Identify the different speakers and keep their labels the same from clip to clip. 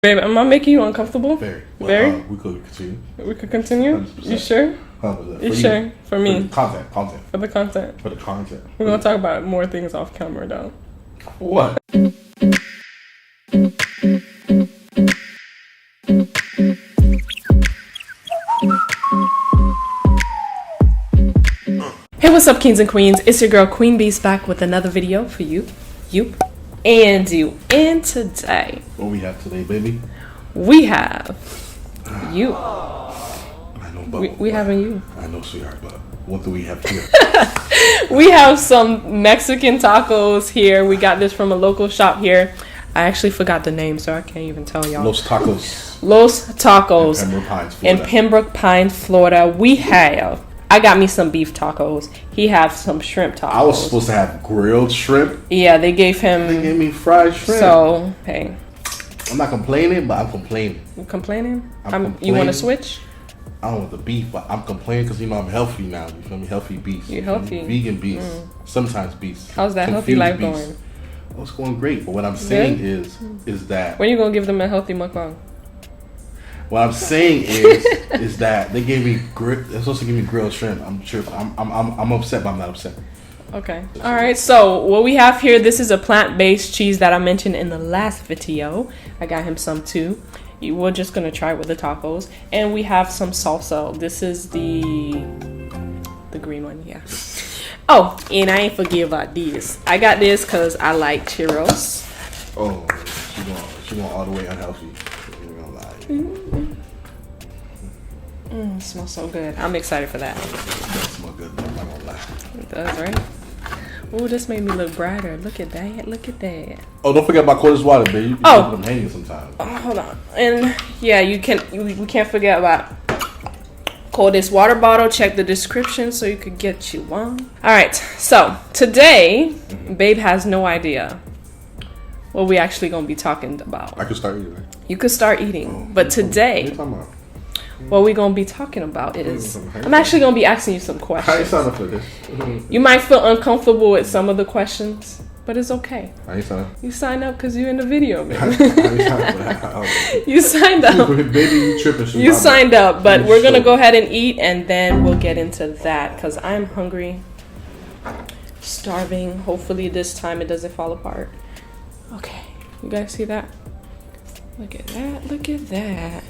Speaker 1: Babe, am I making you uncomfortable?
Speaker 2: Very. Well,
Speaker 1: Very?
Speaker 2: We could continue.
Speaker 1: We could continue?
Speaker 2: 100%.
Speaker 1: You sure?
Speaker 2: 100%.
Speaker 1: You sure? For me?
Speaker 2: Content.
Speaker 1: For the content.
Speaker 2: For the content.
Speaker 1: We're going to talk about more things off camera, though.
Speaker 2: What?
Speaker 1: Hey, what's up, kings and queens? It's your girl, Queen Beast, back with another video for you, and you. And today,
Speaker 2: What we have today, baby?
Speaker 1: we have you.
Speaker 2: I know, but
Speaker 1: We having you.
Speaker 2: I know, sweetheart, but what do we have here?
Speaker 1: We have some Mexican tacos here. We got this from a local shop here. I actually forgot the name, so I can't even tell y'all.
Speaker 2: Los Tacos.
Speaker 1: Los Tacos
Speaker 2: In Pembroke Pines, Florida.
Speaker 1: in Pembroke Pines, Florida. We have. I got me some beef tacos. He have some shrimp tacos.
Speaker 2: I was supposed to have grilled shrimp.
Speaker 1: Yeah, they gave him.
Speaker 2: They gave me fried shrimp.
Speaker 1: So hey,
Speaker 2: I'm not complaining, but I'm complaining.
Speaker 1: you complaining?
Speaker 2: I'm
Speaker 1: You want to
Speaker 2: complaining.
Speaker 1: switch?
Speaker 2: I don't want the beef, but I'm complaining because, you know, I'm healthy now. You feel me? Healthy beast.
Speaker 1: You're healthy.
Speaker 2: Vegan beast. Sometimes beast.
Speaker 1: How's that healthy
Speaker 2: Confused
Speaker 1: life
Speaker 2: beast.
Speaker 1: going?
Speaker 2: Oh, it's going great. But what I'm saying is that...
Speaker 1: When you gonna give them a healthy mukbang?
Speaker 2: What I'm saying is that they gave me they're supposed to give me grilled shrimp. I'm tripping. I'm upset, but I'm not upset.
Speaker 1: Okay. All right. So what we have here, this is a plant-based cheese that I mentioned in the last video. I got him some too. We're just gonna try it with the tacos, and we have some salsa. This is the green one, yeah. Oh, and I ain't forget about this. I got this because I like churros.
Speaker 2: Oh, she going all the way unhealthy. I'm gonna lie.
Speaker 1: It smells so good. I'm excited for that.
Speaker 2: It does smell good though. I'm not gonna lie.
Speaker 1: It does, right? Oh, this made me look brighter. Look at that. Look at that.
Speaker 2: Oh, don't forget about cordless water, baby. You can
Speaker 1: Oh.
Speaker 2: put them hanging sometimes.
Speaker 1: Oh, hold on. And yeah, we can't forget about coldest water bottle. Check the description so you could get you one. All right. So today, Babe has no idea what we actually gonna be talking about.
Speaker 2: I can start eating. Right?
Speaker 1: You could start eating, but
Speaker 2: What are
Speaker 1: today,
Speaker 2: you talking about?
Speaker 1: what we gonna be talking about is I'm actually gonna be asking you some
Speaker 2: How you
Speaker 1: questions.
Speaker 2: sign up for this?
Speaker 1: You might feel uncomfortable with some of the questions, but it's okay.
Speaker 2: How you sign up?
Speaker 1: You signed up because you're in the video,
Speaker 2: How
Speaker 1: man.
Speaker 2: you sign up for that?
Speaker 1: You signed up.
Speaker 2: Baby, you tripping. Sweet.
Speaker 1: You signed up, but
Speaker 2: You
Speaker 1: we're gonna
Speaker 2: sure?
Speaker 1: go ahead and eat, and then we'll get into that because I'm hungry, starving. Hopefully this time it doesn't fall apart. Okay, you guys see that? Look at that! Look at that!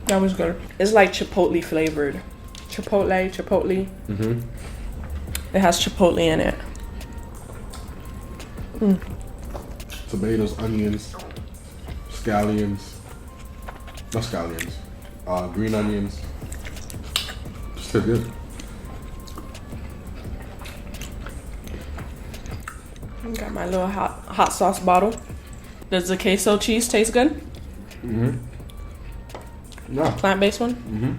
Speaker 1: That was good. It's like chipotle flavored. Chipotle.
Speaker 2: Mm-hmm.
Speaker 1: It has chipotle in it.
Speaker 2: Tomatoes, onions, scallions. Not scallions. Green onions. Still good.
Speaker 1: Got my little hot sauce bottle. Does the queso cheese taste good?
Speaker 2: Mm-hmm. Yeah.
Speaker 1: Plant-based one?
Speaker 2: Mm-hmm.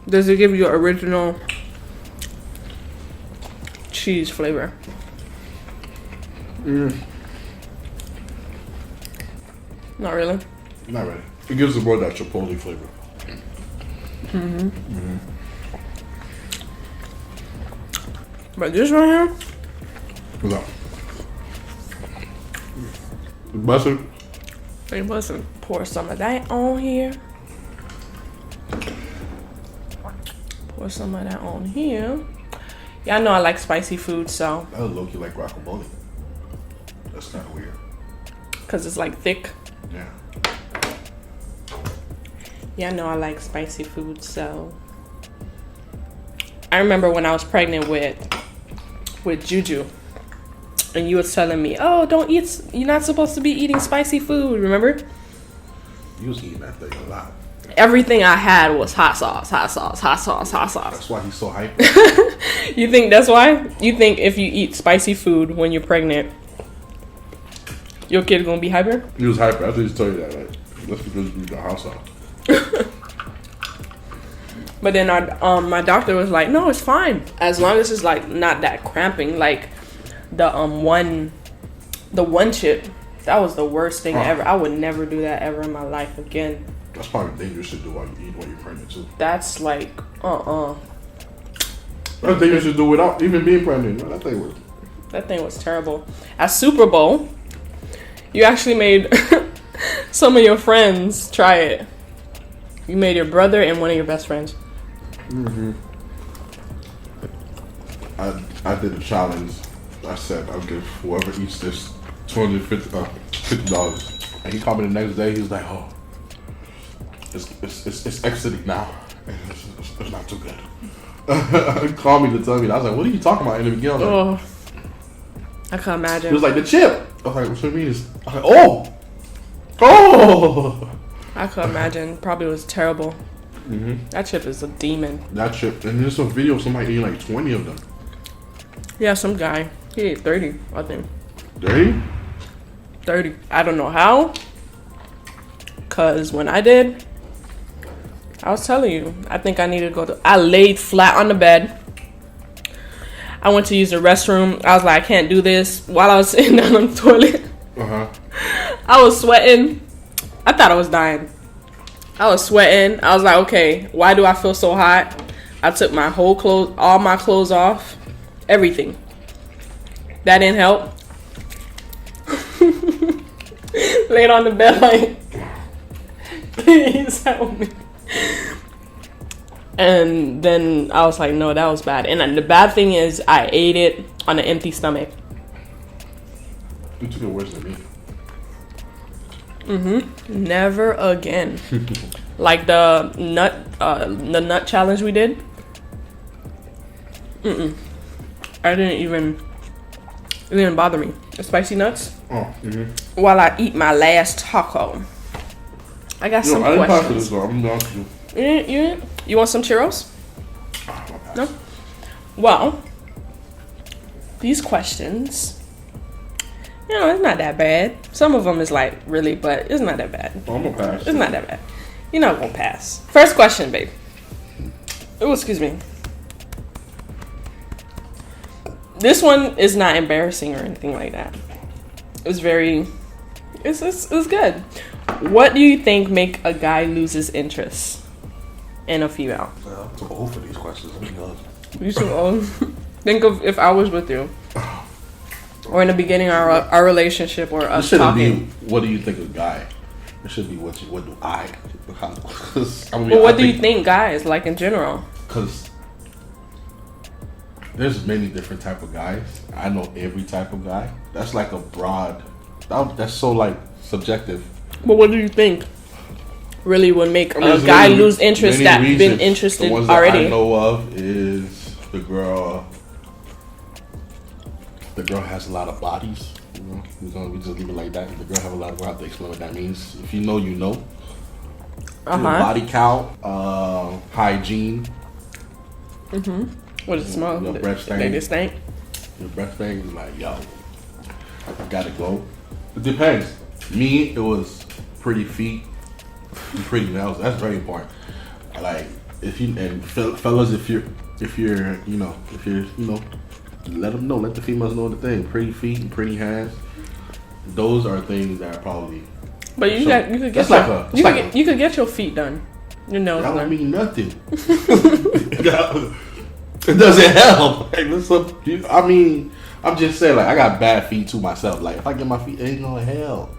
Speaker 1: Does it give you original cheese flavor? Not really.
Speaker 2: Not really. It gives the word that chipotle flavor.
Speaker 1: But this right here,
Speaker 2: What's up? Busted.
Speaker 1: they mustn't pour some of that on here. Pour some of that on here. Y'all know I like spicy food, so
Speaker 2: That was low-key like guacamole. That's kind of weird.
Speaker 1: because it's like thick.
Speaker 2: Yeah.
Speaker 1: Yeah, I know I like spicy food, so I remember when I was pregnant with Juju, and you was telling me, "Oh, don't eat. You're not supposed to be eating spicy food." Remember?
Speaker 2: You was eating that thing a lot.
Speaker 1: Everything I had was hot sauce, hot sauce, hot sauce, hot sauce.
Speaker 2: That's why he's so hyped.
Speaker 1: You think that's why? You think if you eat spicy food when you're pregnant, your kid gonna be hyper?
Speaker 2: He was hyper. I just told you that. Like, that's because you eat the hot sauce.
Speaker 1: But then my doctor was like, no, it's fine as long as it's like not that cramping. Like the one chip That was the worst thing ever. I would never do that ever in my life again.
Speaker 2: That's probably dangerous to do while you eat while you're pregnant too.
Speaker 1: That's like,
Speaker 2: That's dangerous to do without even being pregnant.
Speaker 1: That thing was terrible. At Super Bowl, you actually made some of your friends try it. You made your brother and one of your best friends.
Speaker 2: Mm-hmm. I did a challenge. I said I'll give whoever eats this $250. And he called me the next day. He was like, "Oh, it's exiting now. It's not too good." He called me to tell me that. I was like, "What are you talking about?" In the beginning,
Speaker 1: I can't imagine.
Speaker 2: It was like the chip. I was like, "What do you mean?" I was like, "Oh."
Speaker 1: I could imagine. Probably was terrible.
Speaker 2: Mm-hmm.
Speaker 1: That chip is a demon.
Speaker 2: That chip. And there's some video of somebody eating like 20 of them.
Speaker 1: Yeah, some guy. He ate 30, I think.
Speaker 2: 30?
Speaker 1: 30. I don't know how. Because when I did, I was telling you, I think I needed to go to... I laid flat on the bed. I went to use the restroom. I was like, I can't do this. While I was sitting down on the toilet, I was sweating. I thought I was dying. I was sweating. I was like, okay, why do I feel so hot? I took my whole clothes, all my clothes off. Everything. That didn't help. Laid on the bed like, please help me. And then I was like, no, that was bad. And the bad thing is I ate it on an empty stomach.
Speaker 2: You took it worse than me.
Speaker 1: Never again. Like the nut challenge we did. I didn't even. It didn't bother me. The spicy nuts. While I eat my last taco. I got some questions. I didn't pass this though. I'm not you. You want some churros? No. Well, these questions. You know, it's not that bad. Some of them is like, really, but it's not that bad.
Speaker 2: Oh, I'm gonna pass.
Speaker 1: It's not that bad. You're not gonna pass. First question, babe. Oh, excuse me. This one is not embarrassing or anything like that. It's good. What do you think make a guy lose his interest in a female?
Speaker 2: I'm too old for these questions.
Speaker 1: You too old? Think of if I was with you. Or in the beginning of our relationship or us talking.
Speaker 2: What do you think of a guy? It should be what do I?
Speaker 1: Well, what do you think guys like in general?
Speaker 2: Because there's many different type of guys. I know every type of guy. That's like a broad. That's so like subjective.
Speaker 1: But what do you think really would make a guy lose interest that been interested
Speaker 2: the ones
Speaker 1: already?
Speaker 2: That I know of is the girl. The girl has a lot of bodies. You know, we just leave it like that. The girl have a lot. We'll have to explain what that means. If you know, you know. Body count, hygiene.
Speaker 1: What does it smell?
Speaker 2: Your breath stank.
Speaker 1: They stink.
Speaker 2: Your breath stank is like, yo, I gotta go. It depends. Me, it was pretty feet and pretty nails. That's very important. Like if you and fellas, if you're let them know. Let the females know the thing. Pretty feet and pretty hands. Those are things that are probably.
Speaker 1: But you could get your feet done. Your nails done.
Speaker 2: That don't mean nothing. It doesn't help. Like, I'm just saying. Like, I got bad feet too myself. Like, if I get my feet, it ain't gonna help.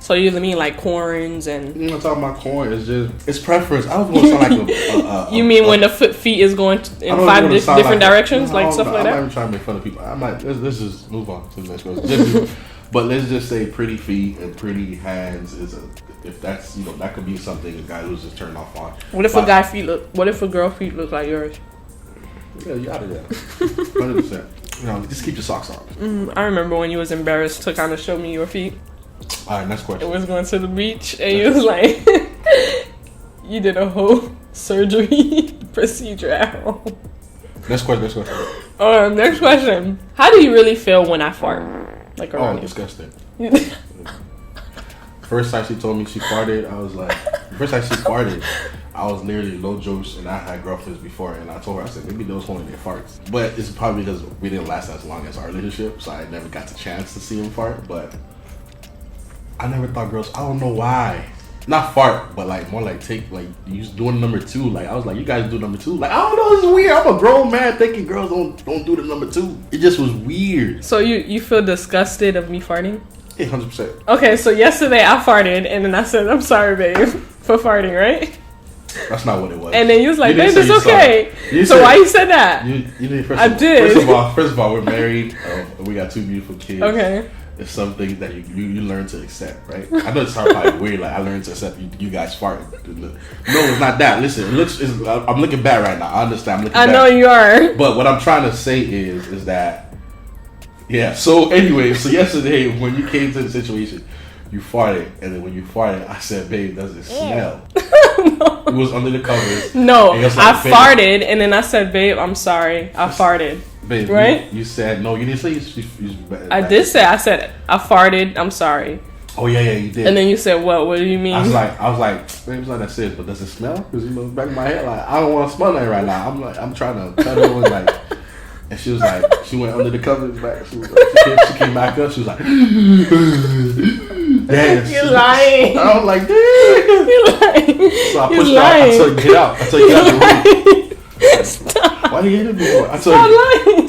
Speaker 1: So you mean like corns and?
Speaker 2: You know, I'm talking about corn. It's preference. I was gonna sound like
Speaker 1: you mean when the feet is going in 5 different directions, like stuff like that?
Speaker 2: I'm not even trying to make fun of people. Let's just move on to the next question. But let's just say pretty feet and pretty hands if that's that could be something a guy loses turn off on.
Speaker 1: What if a girl feet look like yours?
Speaker 2: Yeah, you out of there. 100%. Just keep your socks on.
Speaker 1: I remember when you was embarrassed to kind of show me your feet.
Speaker 2: All right, next question.
Speaker 1: It was going to the beach and you was like, you did a whole surgery procedure at home.
Speaker 2: Next question.
Speaker 1: Next question. How do you really feel when I fart? Like around you?
Speaker 2: Disgusting. First time she told me she farted, I was like, I was literally no jokes, and I had girlfriends before, and I told her, I said, maybe those holding their farts. But it's probably because we didn't last as long as our relationship, so I never got the chance to see him fart, but I never thought girls. I don't know why. Not fart, but like more like take like you doing number 2. Like I was like, you guys do number 2. Like I don't know, it's weird. I'm a grown man thinking girls don't do the number 2. It just was weird.
Speaker 1: So you feel disgusted of me farting?
Speaker 2: Yeah, 100%.
Speaker 1: Okay, so yesterday I farted and then I said, I'm sorry, babe, for farting, right?
Speaker 2: That's not what it was.
Speaker 1: And then you was like, babe, it's okay. So why you said that?
Speaker 2: You didn't.
Speaker 1: I did.
Speaker 2: First of all, we're married. We got 2 beautiful kids.
Speaker 1: Okay.
Speaker 2: It's something that you learn to accept, right? I know it sounds probably weird. Like I learned to accept you guys farting. No, it's not that. Listen, I'm looking back right now. I understand.
Speaker 1: I know you are.
Speaker 2: But what I'm trying to say is that, yeah. So anyway, so yesterday when you came to the situation, you farted, and then when you farted, I said, "Babe, does it smell?" No. It was under the covers.
Speaker 1: No, like, I farted, and then I said, "Babe, I'm sorry, I farted."
Speaker 2: Babe,
Speaker 1: right?
Speaker 2: You said no. You didn't say you
Speaker 1: I did say. I said I farted. I'm sorry.
Speaker 2: Oh yeah, you did.
Speaker 1: And then you said, "What? What do you mean?"
Speaker 2: I was like, babe, it's not that serious, but does it smell? Because back in my head, like I don't want to smell that right now. I'm trying to cuddle and like. And she was like, she went under the covers back. She came back up. She was like, yes.
Speaker 1: You're lying.
Speaker 2: I was like, damn.
Speaker 1: You're lying.
Speaker 2: So I pushed her out. I told her, get out. I told her, get out the room.
Speaker 1: Stop.
Speaker 2: Why did you hit me for? I told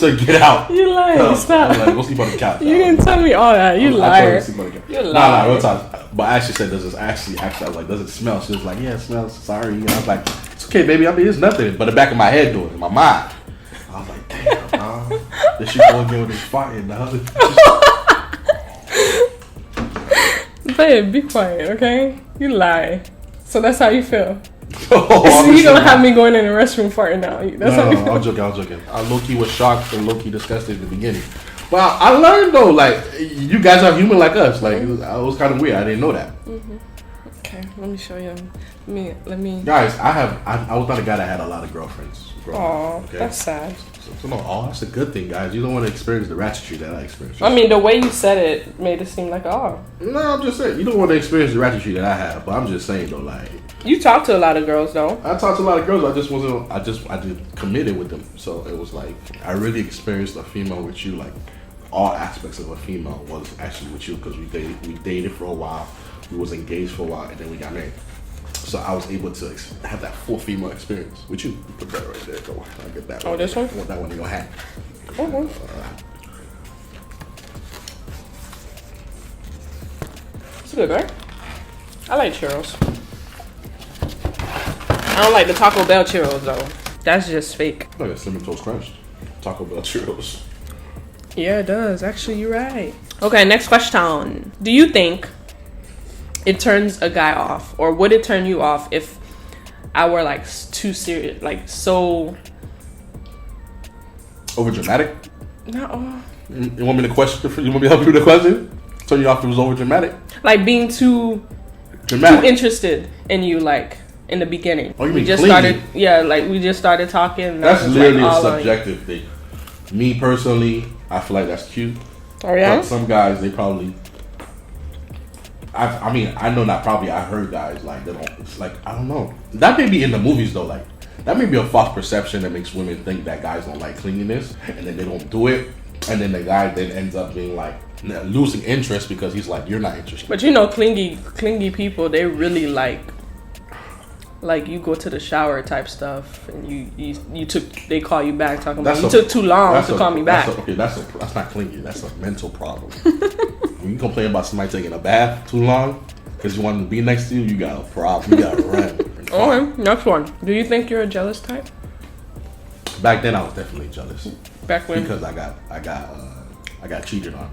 Speaker 2: her, get out.
Speaker 1: You're lying.
Speaker 2: No,
Speaker 1: Stop.
Speaker 2: I was like, go sleep on the couch.
Speaker 1: You didn't tell me all that. You liar. You're lying.
Speaker 2: Nah, real talk. But I actually said, does it actually, I was like, does it smell? She was like, yeah, it smells. Sorry. And I was like, it's okay, baby. I mean, it's nothing. But the back of my head doing it, in my mind. I was like, damn, dog. This shit going again with this fighting, dog.
Speaker 1: Babe, be quiet, okay? You lie. So that's how you feel.
Speaker 2: Oh,
Speaker 1: so you gonna have me going in the restroom farting now. That's how you feel.
Speaker 2: I was joking. I low-key was shocked and low-key disgusted in the beginning. But I learned though, like, you guys are human like us. Like, it was kind of weird. I didn't know that.
Speaker 1: Mm-hmm. Okay, let me show you. Let me.
Speaker 2: Guys, I was not a guy that had a lot of girlfriends.
Speaker 1: Oh, okay? That's sad.
Speaker 2: So no, that's a good thing, guys. You don't want to experience the ratchetry that I experienced.
Speaker 1: I mean, the way you said it made it seem like, oh.
Speaker 2: No, I'm just saying. You don't want to experience the ratchetry that I have. But I'm just saying, though, like.
Speaker 1: You talk to a lot of girls, though.
Speaker 2: I talked to a lot of girls. I just committed with them. So it was like, I really experienced a female with you. Like, all aspects of a female was actually with you. Because we dated for a while. We was engaged for a while. And then we got married. So I was able to have that full female experience with you. Put that right there. Go. I'll get that one.
Speaker 1: Oh, this one?
Speaker 2: I want that one in your hand.
Speaker 1: Okay. It's good, right? I like churros. I don't like the Taco Bell churros, though. That's just fake.
Speaker 2: Oh, yeah, Cinnamon Toast Crunch. Taco Bell churros.
Speaker 1: Yeah, it does. Actually, you're right. Okay, next question. Do you think it turns a guy off, or would it turn you off if I were like too serious, like so
Speaker 2: over dramatic?
Speaker 1: No.
Speaker 2: You want me to question? You want me to help you with the question? Turn you off if it was over dramatic?
Speaker 1: Like being too
Speaker 2: dramatic,
Speaker 1: too interested in you, like in the beginning.
Speaker 2: Oh, you mean
Speaker 1: just
Speaker 2: clingy?
Speaker 1: started? Yeah, like we just started talking. And
Speaker 2: that's literally
Speaker 1: like,
Speaker 2: a subjective thing. Me personally, I feel like that's cute.
Speaker 1: Oh yeah.
Speaker 2: But some guys, they probably. I mean, I know not probably. I heard guys like they don't. It's like I don't know. That may be in the movies though. Like that may be a false perception that makes women think that guys don't like cleanliness, and then they don't do it, and then the guy then ends up being like losing interest because he's like, you're not interested.
Speaker 1: But you know, clingy people, they really like you go to the shower type stuff, and you took. They call you back talking about you took too long to call me back.
Speaker 2: That's not clingy. That's a mental problem. When you complain about somebody taking a bath too long because you want to be next to you, you got a problem. You got to run.
Speaker 1: Okay, next one. Do you think you're a jealous type?
Speaker 2: Back then, I was definitely jealous.
Speaker 1: Back when?
Speaker 2: Because I got cheated on.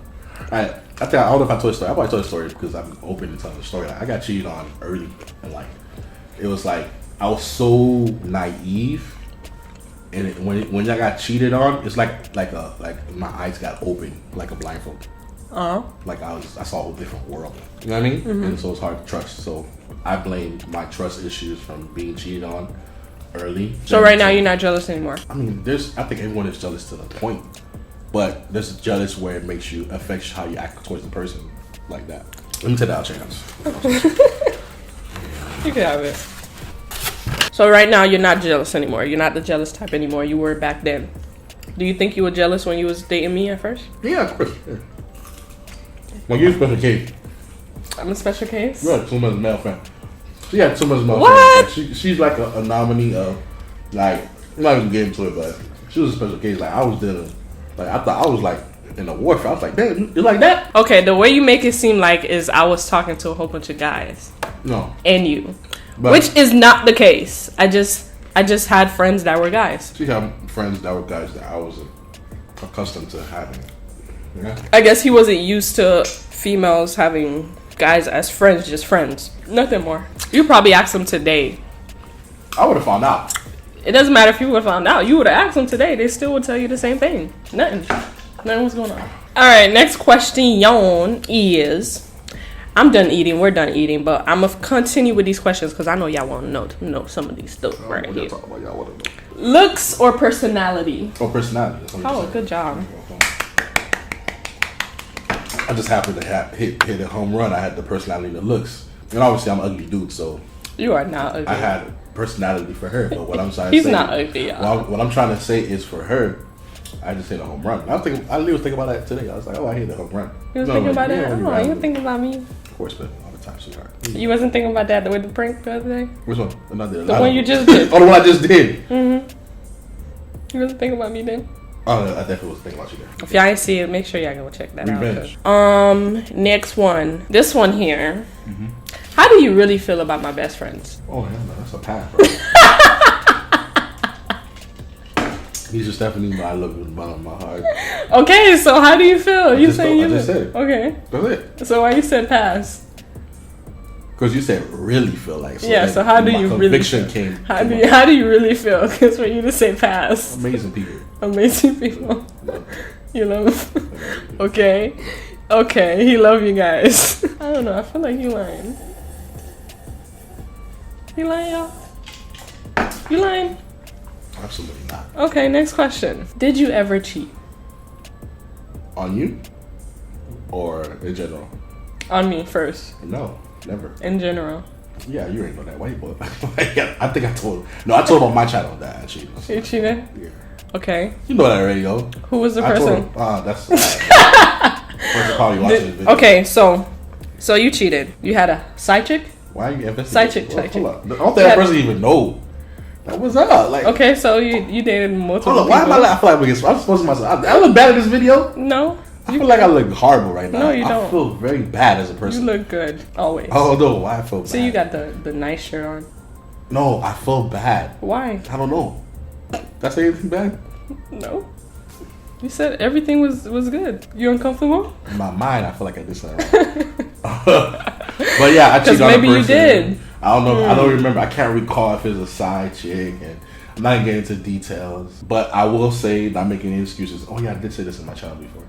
Speaker 2: I don't know if I told the story. I probably told the story because I'm open to telling the story. Like, I got cheated on early, and like it was like I was so naive, and when I got cheated on, it's like my eyes got open like a blindfold. Like I saw a different world. You know what I mean? Mm-hmm. And so it's hard to trust. So I blame my trust issues from being cheated on early.
Speaker 1: So right now you're not jealous anymore.
Speaker 2: I mean, I think everyone is jealous to the point, but there's jealous where it affects how you act towards the person like that. Let me take that out, chance.
Speaker 1: You can have it. So right now you're not jealous anymore. You're not the jealous type anymore. You were back then. Do you think you were jealous when you was dating me at first?
Speaker 2: Yeah, of course. Yeah. When you was special case.
Speaker 1: I'm a special case.
Speaker 2: You're too much male friend. She had too much male
Speaker 1: What?
Speaker 2: friends. She's like a nominee of, like, I'm not even getting into it, but she was a special case. Like, I was dealing, like, I thought I was like in a warfare. I was like, damn, you like that?
Speaker 1: Okay, the way you make it seem like is I was talking to a whole bunch of guys.
Speaker 2: No.
Speaker 1: And you.
Speaker 2: But
Speaker 1: which is not the case. I just had friends that were guys.
Speaker 2: She had friends that were guys that I wasn't accustomed to having. Yeah.
Speaker 1: I guess he wasn't used to females having guys as friends, just friends. Nothing more. You probably asked him today.
Speaker 2: I would have found out.
Speaker 1: It doesn't matter if you would have found out. You would have asked them today. They still would tell you the same thing. Nothing was going on. All right, next question is... I'm done eating. We're done eating. But I'm going to continue with these questions because I know y'all want to know some of these stuff right here.
Speaker 2: Y'all wanna know.
Speaker 1: Looks or personality?
Speaker 2: Oh, personality.
Speaker 1: Oh, good job.
Speaker 2: I just happened to hit a home run. I had the personality and the looks. And obviously, I'm an ugly dude, so...
Speaker 1: You are not ugly.
Speaker 2: I had personality for her, but what I'm trying to
Speaker 1: He's
Speaker 2: say...
Speaker 1: not ugly, y'all.
Speaker 2: What I'm trying to say is for her, I just hit a home run. I literally was thinking about that today. I was like, oh, I hit a home run.
Speaker 1: You was thinking about that? Oh, you were thinking about me?
Speaker 2: Of course, but all the time, sweetheart.
Speaker 1: You wasn't thinking about that with the prank the other day?
Speaker 2: Which one? Another.
Speaker 1: The one you just did.
Speaker 2: Oh, the one I just did.
Speaker 1: Mm-hmm. You wasn't thinking about me then?
Speaker 2: Oh, I definitely was thinking about you there.
Speaker 1: If y'all ain't see it, make sure y'all go check that
Speaker 2: Revenge.
Speaker 1: out. Next one. This one here. Mm-hmm. How do you really feel about my best friends?
Speaker 2: Oh, hell no. That's a pass, bro. He's just definitely I love you in the bottom of my heart.
Speaker 1: Okay, so how do you feel?
Speaker 2: I just said it.
Speaker 1: Okay.
Speaker 2: That's it.
Speaker 1: So why you said pass?
Speaker 2: Because you said really feel like. So
Speaker 1: yeah, so how do you really feel? How do you really feel? Because for you to say pass.
Speaker 2: Amazing people.
Speaker 1: Amazing people. You love. Okay. Okay, he love you guys. I don't know, I feel like he lying. He lying, y'all? You lying?
Speaker 2: Absolutely not.
Speaker 1: Okay, next question. Did you ever cheat?
Speaker 2: On you? Or in general?
Speaker 1: On me first.
Speaker 2: No, never.
Speaker 1: In general.
Speaker 2: Yeah, you ain't know that white boy. I think I told. No, I told on my channel that I cheated.
Speaker 1: You cheated?
Speaker 2: Yeah.
Speaker 1: Okay.
Speaker 2: You know that already, though.
Speaker 1: Who was the person?
Speaker 2: That's. person probably watching this video.
Speaker 1: Okay, so you cheated. You had a side chick?
Speaker 2: Why are you investigating?
Speaker 1: Side chick.
Speaker 2: Hold up. I don't think that person even know. That was up. Like.
Speaker 1: Okay, so you dated multiple
Speaker 2: Hold up. Why am I like? I feel like I'm supposed to myself. I look bad in this video.
Speaker 1: No.
Speaker 2: I feel like I look horrible right now.
Speaker 1: No, you don't.
Speaker 2: I feel very bad as a person.
Speaker 1: You look good always.
Speaker 2: Oh no, why I feel bad?
Speaker 1: So you got the nice shirt on.
Speaker 2: No, I feel bad.
Speaker 1: Why?
Speaker 2: I don't know. Did I say anything bad?
Speaker 1: No. You said everything was good. You uncomfortable?
Speaker 2: In my mind, I feel like I did something wrong. But yeah, I cheated on a person.
Speaker 1: Maybe you did.
Speaker 2: I don't know. I don't remember. I can't recall if it was a side chick, and I'm not getting into details. But I will say, not making any excuses. Oh yeah, I did say this in my channel before.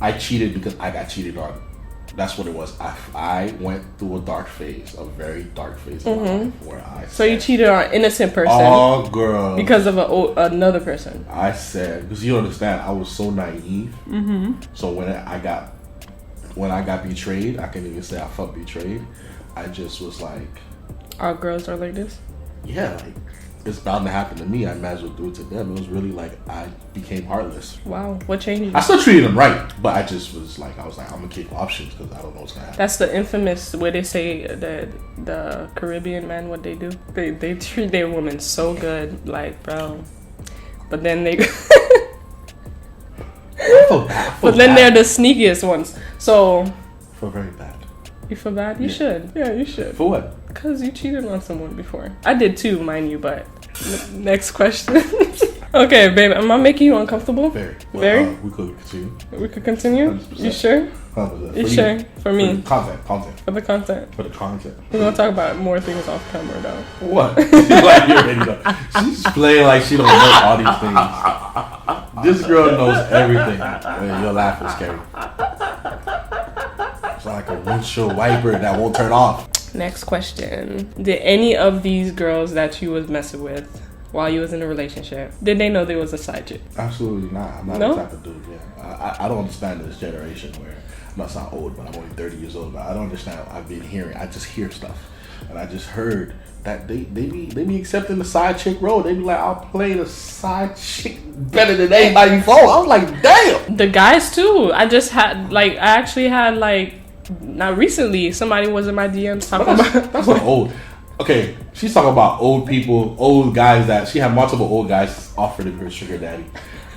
Speaker 2: I cheated because I got cheated on. That's what it was. I went through a dark phase, a very dark phase in my life where I.
Speaker 1: So you cheated on an innocent person.
Speaker 2: Oh, girl.
Speaker 1: Because of another person.
Speaker 2: I said, because you understand, I was so naive. Mm-hmm. So when I got betrayed, I can even say I felt betrayed. I just was like,
Speaker 1: all girls are like this?
Speaker 2: Yeah, like, it's bound to happen to me. I might as well do it to them. It was really like I became heartless.
Speaker 1: Wow, what changed you?
Speaker 2: I still treated them right, but I just was like, I'm gonna keep options because I don't know what's gonna happen.
Speaker 1: That's the infamous where they say that the Caribbean men, what they do, they treat their women so good, like, bro. But then they. But then they're the sneakiest ones. So.
Speaker 2: I feel very bad.
Speaker 1: You feel bad? You should. Yeah, you should.
Speaker 2: For what?
Speaker 1: Because you cheated on someone before. I did too, mind you, but next question. Okay, babe, am I making you uncomfortable?
Speaker 2: Very. Well,
Speaker 1: Very?
Speaker 2: We could continue.
Speaker 1: We could continue?
Speaker 2: 100%.
Speaker 1: You sure?
Speaker 2: 100%.
Speaker 1: You sure? For me?
Speaker 2: Content.
Speaker 1: For the content.
Speaker 2: For the content.
Speaker 1: We're going to talk about more things off camera, though.
Speaker 2: What? She's like, you already know. She's playing like she don't know all these things. This girl knows everything. Your laugh is scary. It's like a windshield wiper that won't turn off.
Speaker 1: Next question. Did any of these girls that you was messing with while you was in a relationship, did they know there was a side chick?
Speaker 2: Absolutely not. I'm not
Speaker 1: No?
Speaker 2: the type of dude. Yeah, I don't understand this generation where I'm not sound old, but I'm only 30 years old. But I don't understand. I've been hearing. I just hear stuff, and I just heard that they be accepting the side chick role. They be like, I'll play the side chick better than anybody before. I was like, damn.
Speaker 1: The guys too. I actually had Not recently. Somebody was in my DMs talking about.
Speaker 2: That's not old. Okay, she's talking about old people, old guys that she had multiple old guys offer to be her sugar daddy.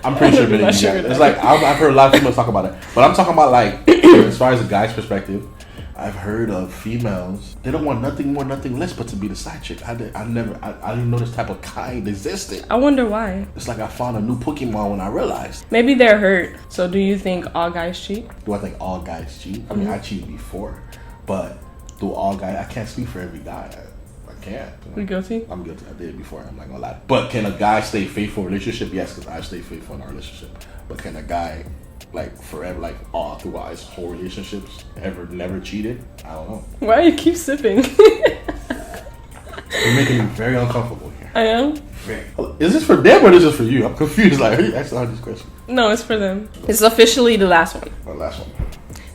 Speaker 2: I'm pretty sure many of you guys. It's like I've heard a lot of females talk about it, but I'm talking about like as far as a guy's perspective. I've heard of females, they don't want nothing more, nothing less but to be the side chick. I didn't know this type of kind existed.
Speaker 1: I wonder why.
Speaker 2: It's like I found a new Pokemon when I realized.
Speaker 1: Maybe they're hurt. So do you think all guys cheat?
Speaker 2: Do I think all guys cheat? I mean, I cheated before, but do all guys, I can't speak for every guy. I can't.
Speaker 1: You guilty? I'm
Speaker 2: guilty. I did it before, I'm not gonna lie. But can a guy stay faithful in a relationship? Yes, because I stay faithful in our relationship. But can a guy like forever, like all throughout his whole relationships, never cheated? I don't know.
Speaker 1: Why do you keep sipping?
Speaker 2: You're making me very uncomfortable here.
Speaker 1: I am?
Speaker 2: Is this for them or is this for you? I'm confused. Like, are you asking all these questions?
Speaker 1: No, it's for them. It's officially the last one.
Speaker 2: The last one.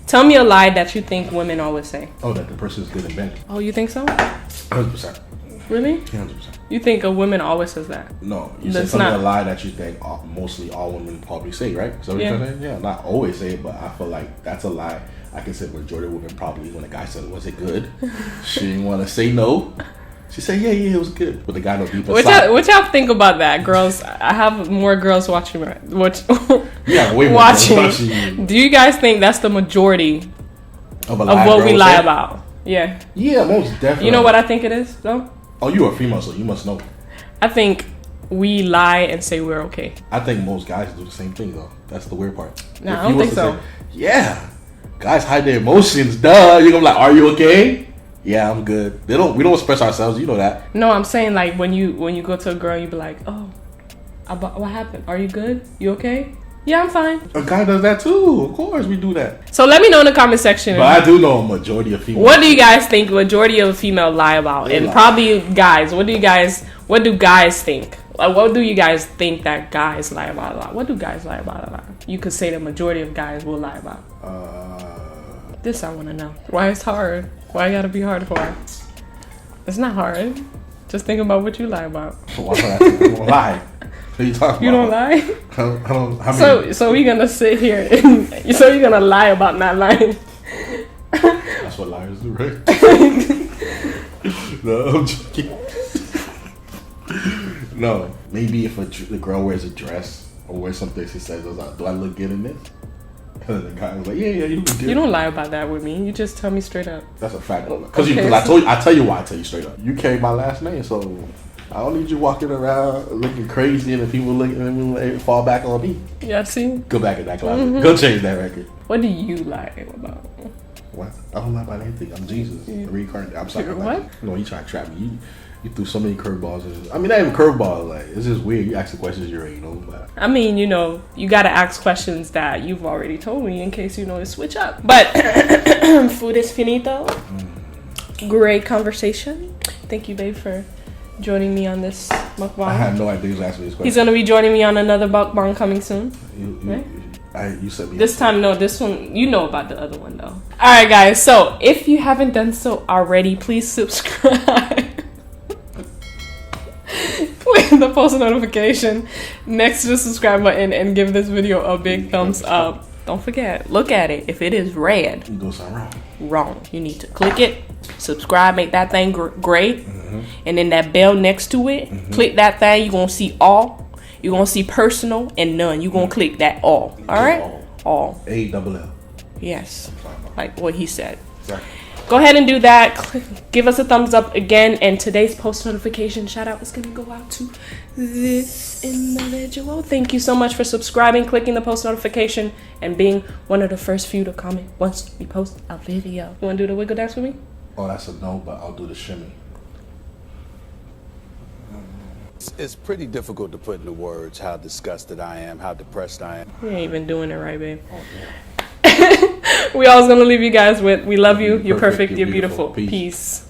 Speaker 1: Tell me a lie that you think women always say.
Speaker 2: Oh, that the person is good and bad.
Speaker 1: Oh, you think so?
Speaker 2: 100%.
Speaker 1: Really?
Speaker 2: 100%.
Speaker 1: You think a woman always says that?
Speaker 2: No, you said something a lie that you think mostly all women probably say, right? So what you're saying? Yeah, not always say it, but I feel like that's a lie. I can say majority of women probably, when a guy said, was it good? She didn't want to say no. She said, yeah, it was good. But the guy no deep inside.
Speaker 1: What y'all think about that, girls? I have more girls watching.
Speaker 2: Yeah, way more watching.
Speaker 1: Do you guys think that's the majority
Speaker 2: of
Speaker 1: what we lie about? Yeah.
Speaker 2: Yeah, most definitely.
Speaker 1: You know what I think it is, though?
Speaker 2: Oh, you're a female, so you must know.
Speaker 1: I think we lie and say we're okay.
Speaker 2: I think most guys do the same thing, though. That's the weird part.
Speaker 1: No, I don't think so.
Speaker 2: Say, yeah. Guys hide their emotions, duh. You're gonna be like, are you okay? Yeah, I'm good. We don't express ourselves, you know that.
Speaker 1: No, I'm saying like when you go to a girl, you be like, oh, what happened? Are you good? You okay? Yeah, I'm fine.
Speaker 2: A guy does that too. Of course, we do that.
Speaker 1: So let me know in the comment section.
Speaker 2: But I do know a majority of females.
Speaker 1: What do you guys think majority of female lie about? And probably guys. What do guys think? Like, what do you guys think that guys lie about a lot? What do guys lie about a lot? You could say the majority of guys will lie about. This I want to know. Why it's hard? Why it gotta be hard for? It's not hard. Just think about what you lie about.
Speaker 2: Why would I think I'm gonna lie? What are you talking
Speaker 1: about? You don't lie? So we're gonna sit here and so you're gonna lie about not lying.
Speaker 2: That's what liars do, right? No, I'm joking. No, maybe if the girl wears a dress or wears something, she says, do I look good in this? And the guy was like, yeah, you look good.
Speaker 1: You don't lie about that with me. You just tell me straight up.
Speaker 2: That's a fact. Because I tell you why I tell you straight up. You carry my last name, so I don't need you walking around looking crazy and the people looking at me fall back on me.
Speaker 1: Yeah, see?
Speaker 2: Go back in that closet. Mm-hmm. Go change that record.
Speaker 1: What do you lie about?
Speaker 2: What? I don't lie about anything. I'm Jesus. Reincarnated. I'm sorry.
Speaker 1: What?
Speaker 2: No, you trying to trap me. You threw so many curveballs. I mean, not even curveballs. Like, it's just weird. You ask the questions you already know. But
Speaker 1: I mean, you got to ask questions that you've already told me in case, to switch up. But food is finito. Great conversation. Thank you, babe, for joining me on this mukbang.
Speaker 2: I had no idea he was asking me this question.
Speaker 1: He's going to be joining me on another mukbang coming soon.
Speaker 2: You said me.
Speaker 1: This time, no, this one, you know about the other one, though. All right, guys. So if you haven't done so already, please subscribe. Click the post notification next to the subscribe button and give this video a big thumbs up. Don't forget, look at it. If it is red,
Speaker 2: you do something
Speaker 1: wrong. You need to click it, subscribe, make that thing gray, and then that bell next to it, click that thing. You're gonna see all. You're gonna see personal and none. You're gonna click that all. All right, all.
Speaker 2: ALL.
Speaker 1: Yes, like what he said.
Speaker 2: Exactly.
Speaker 1: Go ahead and do that. Give us a thumbs up again. And today's post notification shout out is going to go out to this individual. Thank you so much for subscribing, clicking the post notification, and being one of the first few to comment once we post a video. You want to do the wiggle dance with me?
Speaker 2: Oh, that's a no, but I'll do the shimmy.
Speaker 3: It's pretty difficult to put into words how disgusted I am, how depressed I am.
Speaker 1: You ain't even doing it right, babe.
Speaker 2: Oh, yeah.
Speaker 1: We always gonna leave you guys with, we love you, you're perfect, you're beautiful. Peace.